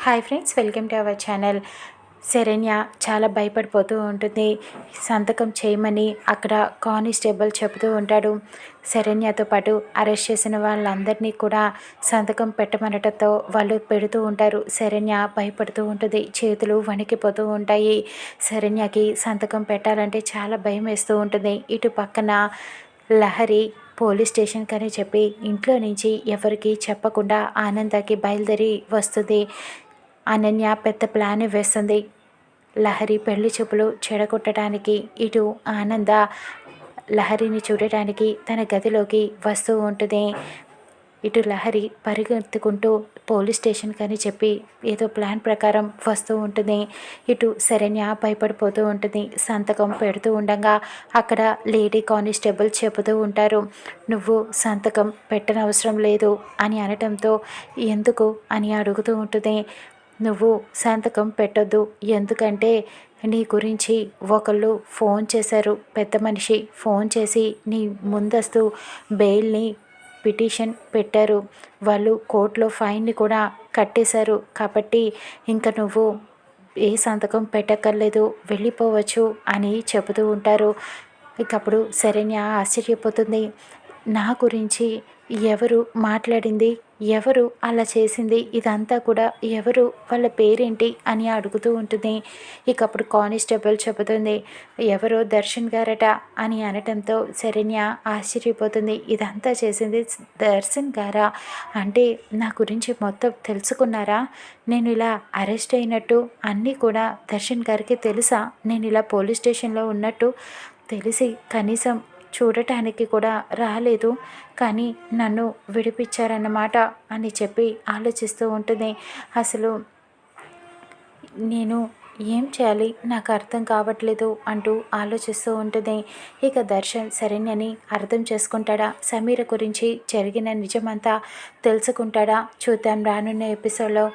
Hi friends, welcome to our channel. Saranya చాలా భయపడిపోతూ ఉంటుంది. సంతకం చేయమని అక్కడ కానిస్టేబుల్ చెబుతూ ఉంటాడు. శరణ్యతో పాటు అరెస్ట్ చేసిన వాళ్ళందరినీ కూడా సంతకం పెట్టమనటంతో వాళ్ళు పెడుతూ ఉంటారు. శరణ్య భయపడుతూ ఉంటుంది, చేతులు వణికిపోతూ ఉంటాయి. శరణ్యకి సంతకం పెట్టాలంటే చాలా భయం వేస్తూ ఉంటుంది. ఇటు పక్కన లహరి పోలీస్ స్టేషన్కి అని చెప్పి ఇంట్లో నుంచి ఎవరికి చెప్పకుండా ఆనందకి బయలుదేరి వస్తుంది. అనన్య పెద్ద ప్లాన్ వేస్తుంది. లహరి పెళ్లి చూపులు చెడగొట్టడానికి ఇటు ఆనంద లహరిని చూడటానికి తన గదిలోకి వస్తూ ఉంటుంది. ఇటు లహరి పరిగెత్తుకుంటూ పోలీస్ స్టేషన్కి అని చెప్పి ఏదో ప్లాన్ ప్రకారం వస్తూ ఉంటుంది. ఇటు శరణ్య భయపడిపోతూ ఉంటుంది. సంతకం పెడుతూ ఉండగా అక్కడ లేడీ కానిస్టేబుల్ చెబుతూ ఉంటారు, నువ్వు సంతకం పెట్టనవసరం లేదు అని అనటంతో ఎందుకు అని అడుగుతూ ఉంటుంది. నువ్వు సంతకం పెట్టొద్దు, ఎందుకంటే నీ గురించి ఒకళ్ళు ఫోన్ చేశారు, పెద్ద మనిషి ఫోన్ చేసి నీ ముందస్తు బెయిల్ని పిటిషన్ పెట్టారు. వాళ్ళు కోర్టులో ఫైన్ని కూడా కట్టేశారు. కాబట్టి ఇంకా నువ్వు ఏ సంతకం పెట్టక్కర్లేదు, వెళ్ళిపోవచ్చు అని చెబుతూ ఉంటారు. ఇకప్పుడు శరణ్య ఆశ్చర్యపోతుంది. నా గురించి ఎవరు మాట్లాడింది, ఎవరు అలా చేసింది, ఇదంతా కూడా ఎవరు, వాళ్ళ పేరేంటి అని అడుగుతూ ఉంటుంది. ఇకప్పుడు కానిస్టేబుల్ చెబుతుంది, ఎవరో దర్శన్ గారట అని అనటంతో శరణ్య ఆశ్చర్యపోతుంది. ఇదంతా చేసింది దర్శన్ గారా? అంటే నా గురించి మొత్తం తెలుసుకున్నారా? నేను ఇలా అరెస్ట్ అయినట్టు అన్నీ కూడా దర్శన్ గారికి తెలుసా? నేను ఇలా పోలీస్ స్టేషన్లో ఉన్నట్టు తెలిసి కనీసం చూడటానికి కూడా రాలేదు, కానీ నన్ను విడిపించారన్నమాట అని చెప్పి ఆలోచిస్తూ ఉంటుంది. అసలు నేను ఏం చేయాలి, నాకు అర్థం కావట్లేదు అంటూ ఆలోచిస్తూ ఉంటుంది. ఇక దర్శన్ శరణ్యని అర్థం చేసుకుంటాడా, సమీర గురించి జరిగిన నిజమంతా తెలుసుకుంటాడా? చూద్దాం రానున్న ఎపిసోడ్లో.